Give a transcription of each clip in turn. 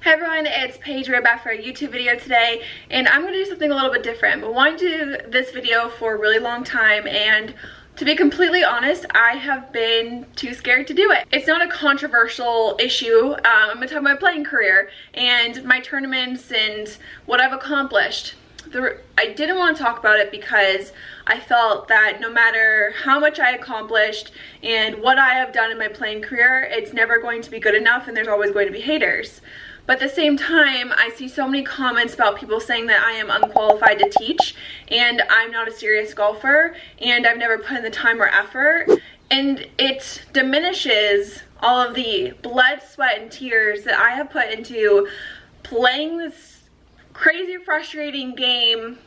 Hey everyone, it's Paige. We're back for a YouTube video today, and I'm going to do something a little bit different. But I wanted to do this video for a really long time, and to be completely honest, I have been too scared to do it. It's not a controversial issue. I'm going to talk about my playing career and my tournaments and what I've accomplished. I didn't want to talk about it because I felt that no matter how much I accomplished and what I have done in my playing career, it's never going to be good enough and there's always going to be haters. But at the same time, I see so many comments about people saying that I am unqualified to teach and I'm not a serious golfer and I've never put in the time or effort. And it diminishes all of the blood, sweat, and tears that I have put into playing this crazy, frustrating game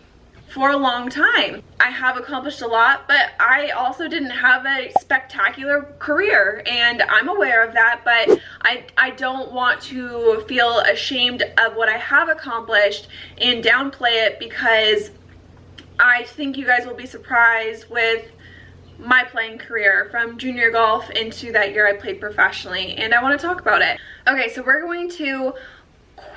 for a long time. I have accomplished a lot, but I also didn't have a spectacular career, and I'm aware of that, but I don't want to feel ashamed of what I have accomplished and downplay it, because I think you guys will be surprised with my playing career from junior golf into that year I played professionally, and I want to talk about it. Okay, so we're going to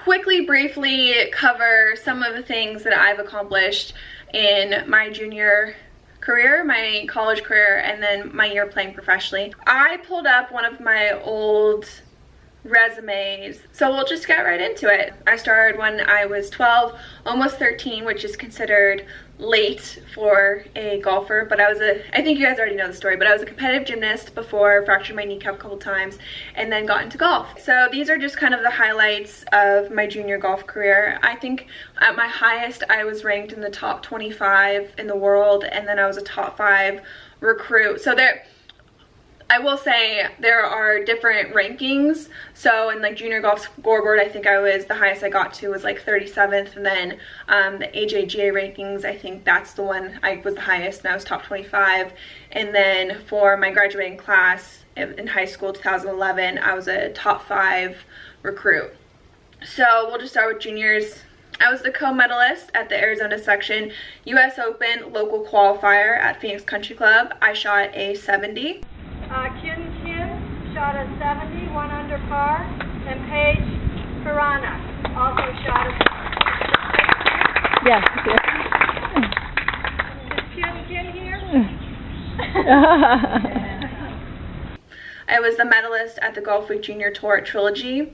quickly, briefly cover some of the things that I've accomplished in my junior career, my college career, and then my year playing professionally. I pulled up one of my old resumes, so we'll just get right into it. I started when I was 12, almost 13, which is considered late for a golfer, but I think you guys already know the story, but I was a competitive gymnast before fractured my kneecap a couple times and then got into golf. So these are just kind of the highlights of my junior golf career. I think at my highest I was ranked in the top 25 in the world, and then I was a top 5 recruit. So I will say there are different rankings. So in like junior golf scoreboard, I think the highest I got to was like 37th, and then the AJGA rankings, I think that's the one I was the highest, and I was top 25. And then for my graduating class in high school, 2011, I was a top 5 recruit. So we'll just start with juniors. I was the co-medalist at the Arizona section US Open local qualifier at Phoenix Country Club. I shot a 70. Kim shot a 70, 1 under par, and Paige Spiranac also shot a 70. Yes. Is Kim here? I was the medalist at the Golf Week Junior Tour Trilogy.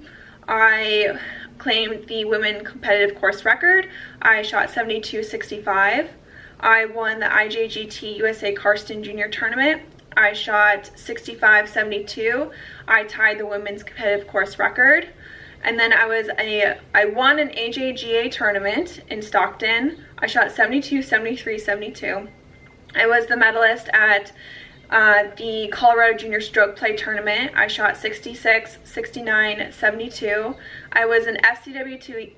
I claimed the women competitive course record. I shot 72.65. I won the IJGT USA Karsten Junior Tournament. I shot 65.72. I tied the women's competitive course record. And then I won an AJGA tournament in Stockton. I shot 72, 73, 72. I was the medalist at the Colorado Junior Stroke Play Tournament. I shot 66, 69, 72. I was an FCWT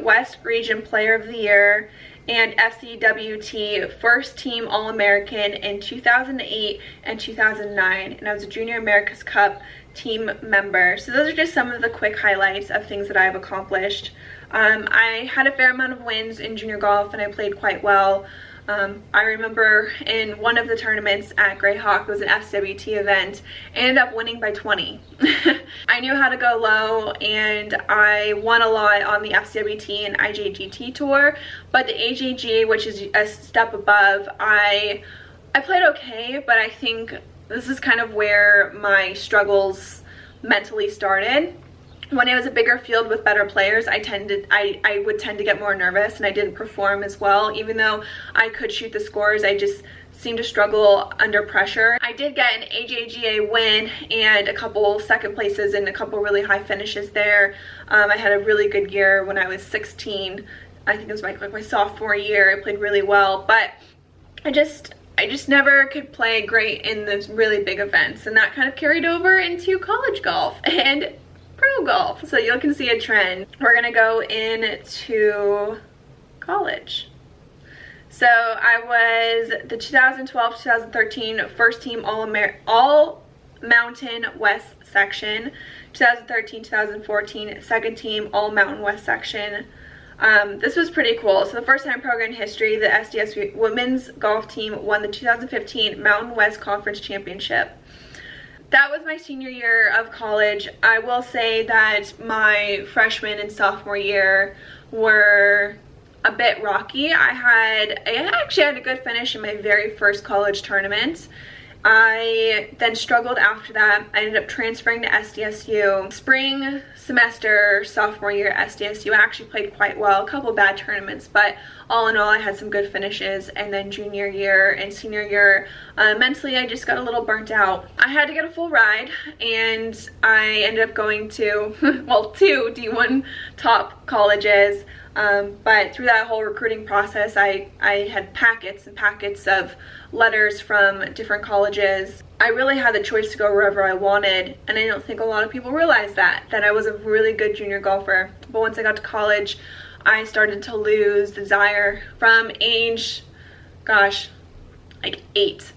West Region Player of the Year and FCWT First Team All-American in 2008 and 2009, and I was a Junior America's Cup team member. So those are just some of the quick highlights of things that I've accomplished. I had a fair amount of wins in junior golf, and I played quite well. I remember in one of the tournaments at Greyhawk, it was an FCWT event, I ended up winning by 20. I knew how to go low, and I won a lot on the FCWT and IJGT tour, but the AJGA, which is a step above, I played okay, but I think this is kind of where my struggles mentally started. When it was a bigger field with better players, I would tend to get more nervous, and I didn't perform as well. Even though I could shoot the scores, I just seemed to struggle under pressure. I did get an AJGA win and a couple second places and a couple really high finishes there. I had a really good year when I was 16. I think it was my sophomore year. I played really well, but I just never could play great in those really big events, and that kind of carried over into college golf and pro golf. So you can see a trend. We're gonna go into college. So I was the 2012-2013 first team All-Mountain West section, 2013-2014 second team All-Mountain West section. This was pretty cool. So the first time in program history, the SDS women's golf team won the 2015 Mountain West Conference Championship. that was my senior year of college. I will say that my freshman and sophomore year were a bit rocky. I actually had a good finish in my very first college tournament. I then struggled after that. I ended up transferring to SDSU. Spring semester, sophomore year at SDSU, I actually played quite well. A couple bad tournaments, but all in all, I had some good finishes. And then junior year and senior year, mentally, I just got a little burnt out. I had to get a full ride, and I ended up going to, well, 2 D1 top colleges. But through that whole recruiting process, I had packets and packets of letters from different colleges. I really had the choice to go wherever I wanted, and I don't think a lot of people realize that I was a really good junior golfer. But once I got to college, I started to lose desire from age, gosh, like 8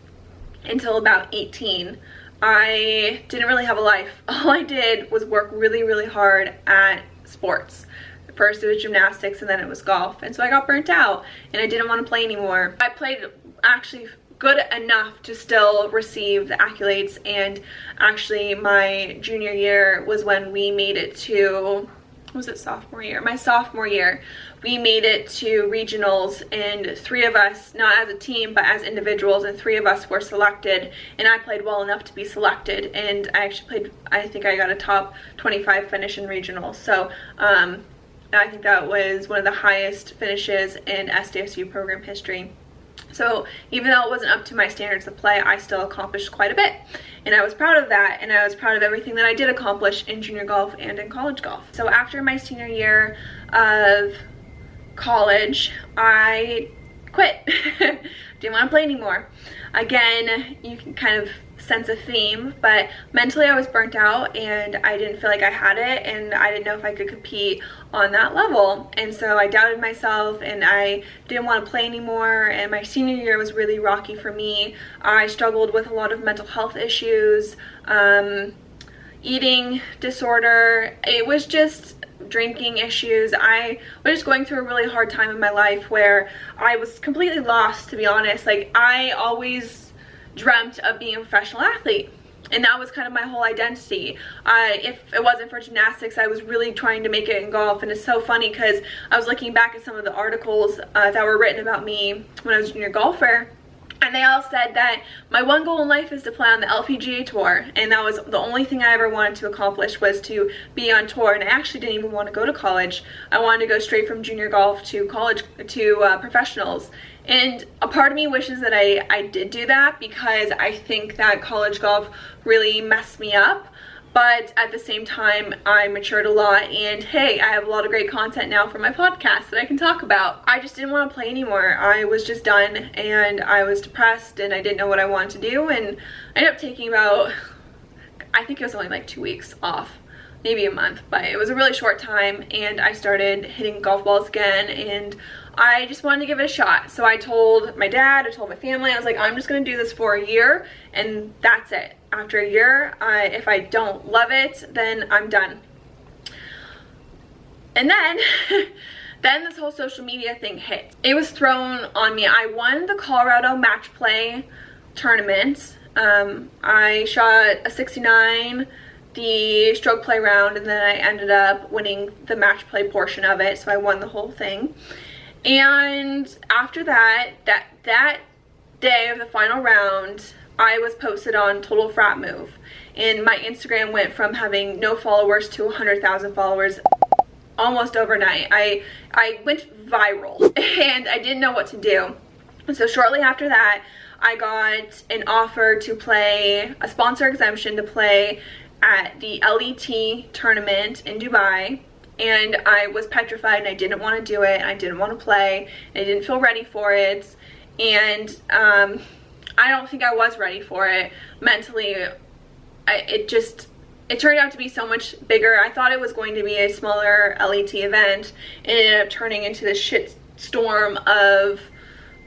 until about 18. I didn't really have a life. All I did was work really, really hard at sports. First it was gymnastics, and then it was golf, and so I got burnt out and I didn't want to play anymore. I played actually good enough to still receive the accolades, and actually my junior year was when we made it to, was it sophomore year? My sophomore year, we made it to regionals, and 3 of us, not as a team but as individuals, and 3 of us were selected, and I played well enough to be selected, and I actually played, I think I got a top 25 finish in regionals. So I think that was one of the highest finishes in SDSU program history. So even though it wasn't up to my standards of play, I still accomplished quite a bit. And I was proud of that, and I was proud of everything that I did accomplish in junior golf and in college golf. So after my senior year of college, I quit. Didn't want to play anymore. Again, you can kind of sense a theme, but mentally I was burnt out, and I didn't feel like I had it, and I didn't know if I could compete on that level. And so I doubted myself, and I didn't want to play anymore. And my senior year was really rocky for me. I struggled with a lot of mental health issues, eating disorder. It was just drinking issues. I was just going through a really hard time in my life where I was completely lost, to be honest. Like, I always dreamt of being a professional athlete, and that was kind of my whole identity. If it wasn't for gymnastics, I was really trying to make it in golf. And it's so funny because I was looking back at some of the articles that were written about me when I was a junior golfer, and they all said that my one goal in life is to play on the LPGA tour, and that was the only thing I ever wanted to accomplish, was to be on tour. And I actually didn't even want to go to college. I wanted to go straight from junior golf to college to professionals. And a part of me wishes that I did do that, because I think that college golf really messed me up. But at the same time, I matured a lot, and hey, I have a lot of great content now for my podcast that I can talk about. I just didn't want to play anymore. I was just done, and I was depressed, and I didn't know what I wanted to do, and I ended up taking about, I think it was only like 2 weeks off, maybe a month, but it was a really short time, and I started hitting golf balls again, and I just wanted to give it a shot. So I told my dad, I told my family, I was like, I'm just going to do this for a year, and that's it. After a year, if I don't love it, then I'm done. And then, then this whole social media thing hit. It was thrown on me. I won the Colorado match play tournament. I shot a 69 the stroke play round, and then I ended up winning the match play portion of it, so I won the whole thing. And after that day of the final round, I was posted on Total Frat Move, and my Instagram went from having no followers to 100,000 followers almost overnight. I went viral, and I didn't know what to do. So shortly after that, I got an offer to play, a sponsor exemption to play at the LET tournament in Dubai. And I was petrified, and I didn't want to do it, and I didn't want to play, and I didn't feel ready for it. And I don't think I was ready for it mentally. It turned out to be so much bigger. I thought it was going to be a smaller LET event. It ended up turning into this shit storm of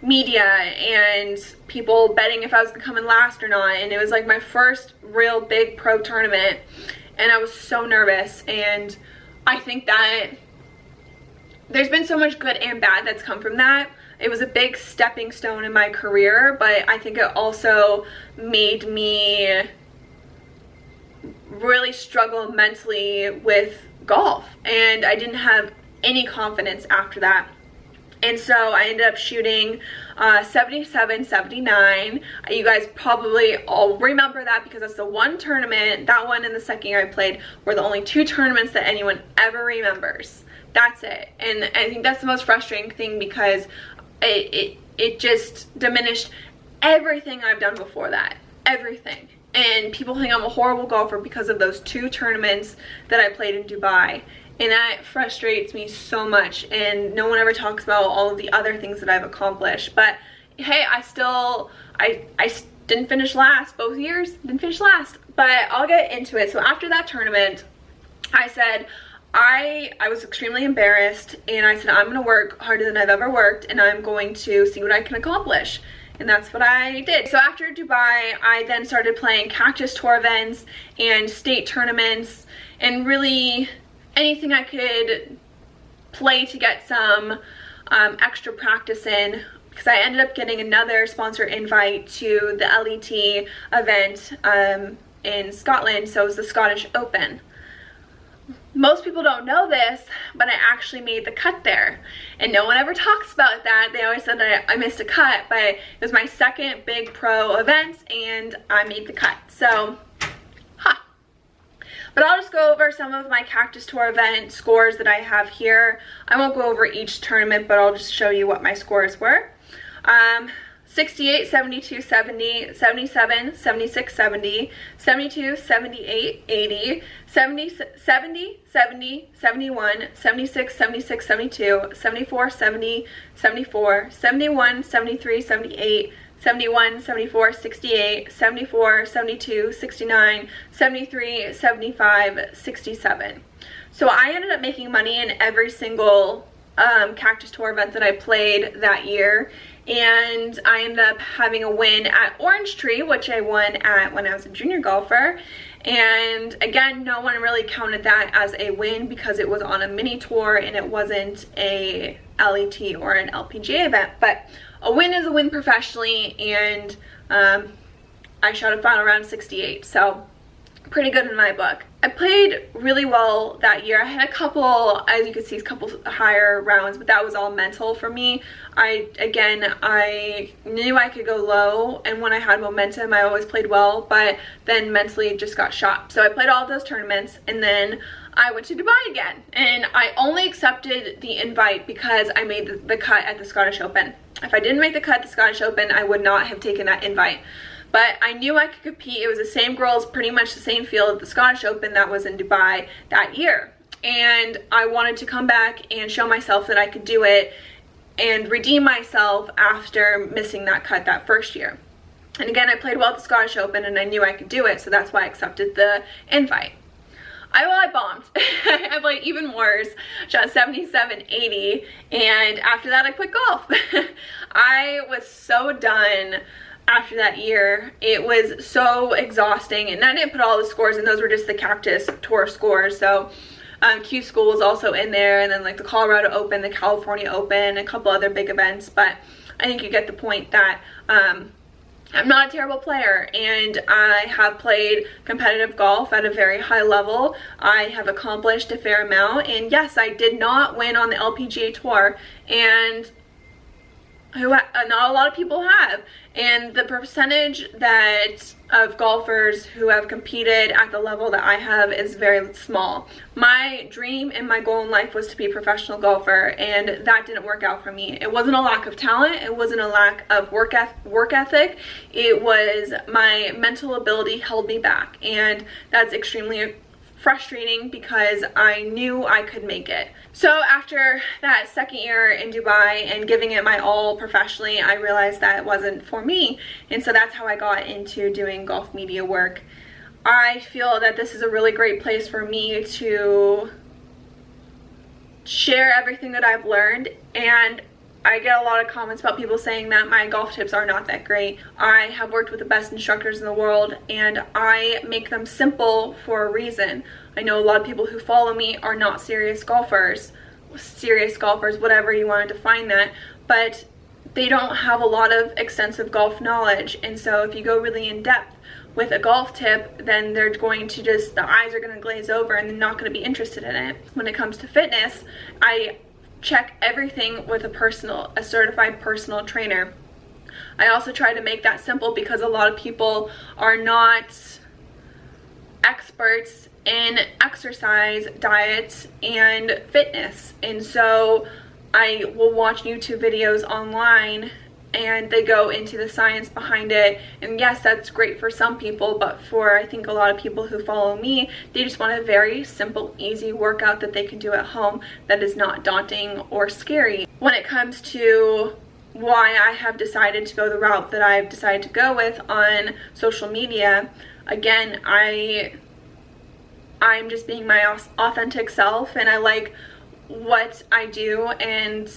media and people betting if I was gonna come in last or not. And it was like my first real big pro tournament, and I was so nervous. And I think that there's been so much good and bad that's come from that. It was a big stepping stone in my career, but I think it also made me really struggle mentally with golf, and I didn't have any confidence after that. And so I ended up shooting 77, 79. You guys probably all remember that because that's the one tournament, that one and the second year I played were the only 2 tournaments that anyone ever remembers. That's it. And I think that's the most frustrating thing because it just diminished everything I've done before that. Everything. And people think I'm a horrible golfer because of those 2 tournaments that I played in Dubai. And that frustrates me so much, and no one ever talks about all of the other things that I've accomplished. But hey, I didn't finish last both years, didn't finish last, but I'll get into it. So after that tournament, I said, I was extremely embarrassed, and I said, I'm gonna work harder than I've ever worked, and I'm going to see what I can accomplish. And that's what I did. So after Dubai, I then started playing Cactus Tour events and state tournaments, and really anything I could play to get some extra practice in, because I ended up getting another sponsor invite to the LET event in Scotland. So it was the Scottish Open. Most people don't know this, but I actually made the cut there, and no one ever talks about that. They always said that I missed a cut, but it was my second big pro event and I made the cut. So but I'll just go over some of my Cactus Tour event scores that I have here. I won't go over each tournament, but I'll just show you what my scores were. 68, 72, 70, 77, 76, 70, 72, 78, 80, 70, 70, 70, 71, 76, 76, 72, 74, 70, 74, 71, 73, 78, 71, 74, 68, 74, 72, 69, 73, 75, 67. So I ended up making money in every single Cactus Tour event that I played that year, and I ended up having a win at Orange Tree, which I won at when I was a junior golfer. And again, no one really counted that as a win because it was on a mini tour and it wasn't a LET or an LPGA event. But a win is a win professionally, and I shot a final round 68, so pretty good in my book. I played really well that year. I had a couple, as you can see, a couple higher rounds, but that was all mental for me. I knew I could go low, and when I had momentum, I always played well, but then mentally it just got shot. So I played all of those tournaments, and then I went to Dubai again, and I only accepted the invite because I made the cut at the Scottish Open. If I didn't make the cut at the Scottish Open, I would not have taken that invite. But I knew I could compete. It was the same girls, pretty much the same field at the Scottish Open that was in Dubai that year. And I wanted to come back and show myself that I could do it and redeem myself after missing that cut that first year. And again, I played well at the Scottish Open and I knew I could do it, so that's why I accepted the invite. I bombed. I played even worse, shot 77, 80, and after that I quit golf. I was so done after that year. It was so exhausting, and I didn't put all the scores in. Those were just the Cactus Tour scores. So Q School was also in there, and then like the Colorado Open, the California Open, a couple other big events. But I think you get the point that I'm not a terrible player, and I have played competitive golf at a very high level. I have accomplished a fair amount, and yes, I did not win on the LPGA Tour, and not a lot of people have. And the percentage of golfers who have competed at the level that I have is very small. My dream and my goal in life was to be a professional golfer, and that didn't work out for me. It wasn't a lack of talent, it wasn't a lack of work ethic, it was my mental ability held me back, and that's extremely frustrating because I knew I could make it. So after that second year in Dubai and giving it my all professionally, I realized that it wasn't for me, and so that's how I got into doing golf media work. I feel that this is a really great place for me to share everything that I've learned, and I get a lot of comments about people saying that my golf tips are not that great. I have worked with the best instructors in the world, and I make them simple for a reason. I know a lot of people who follow me are not serious golfers, whatever you want to define that, but they don't have a lot of extensive golf knowledge. And so if you go really in depth with a golf tip, then they're going to just, the eyes are going to glaze over and they're not going to be interested in it. When it comes to fitness, I check everything with a certified personal trainer. I also try to make that simple because a lot of people are not experts in exercise, diets, and fitness. And so I will watch YouTube videos online and they go into the science behind it. And yes, that's great for some people, but for I think a lot of people who follow me, they just want a very simple, easy workout that they can do at home that is not daunting or scary. When it comes to why I have decided to go the route that I've decided to go with on social media, again, I'm just being my authentic self, and I like what I do, and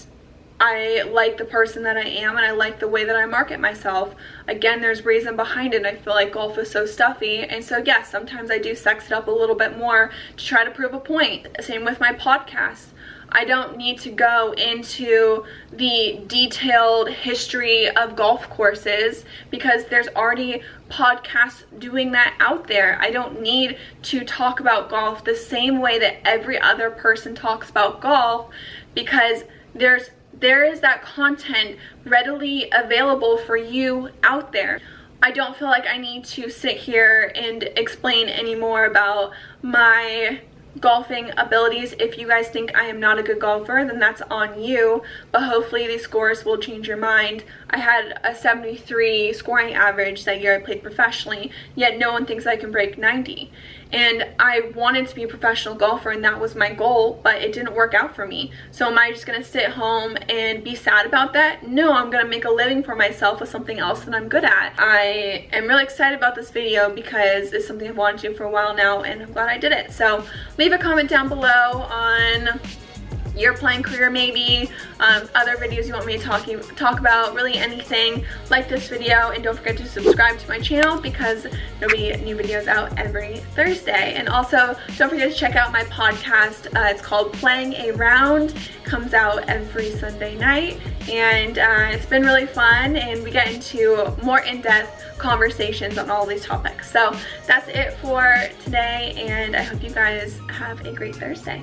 I like the person that I am, and I like the way that I market myself. Again, there's reason behind it. I feel like golf is so stuffy, and so yes, sometimes I do sex it up a little bit more to try to prove a point. Same with my podcast. I don't need to go into the detailed history of golf courses because there's already podcasts doing that out there. I don't need to talk about golf the same way that every other person talks about golf, because there is that content readily available for you out there. I don't feel like I need to sit here and explain any more about my golfing abilities. If you guys think I am not a good golfer, then that's on you, but hopefully these scores will change your mind. I had a 73 scoring average that year I played professionally, yet no one thinks I can break 90. And I wanted to be a professional golfer, and that was my goal, but it didn't work out for me. So am I just gonna sit home and be sad about that? No, I'm gonna make a living for myself with something else that I'm good at. I am really excited about this video because it's something I've wanted to do for a while now, and I'm glad I did it. So leave a comment down below on your playing career, maybe other videos you want me to talk about, really anything. Like this video, and don't forget to subscribe to my channel because there'll be new videos out every Thursday. And also don't forget to check out my podcast. It's called Playing a Round. Comes out every Sunday night, and it's been really fun, and we get into more in-depth conversations on all these topics. So that's it for today, and I hope you guys have a great Thursday.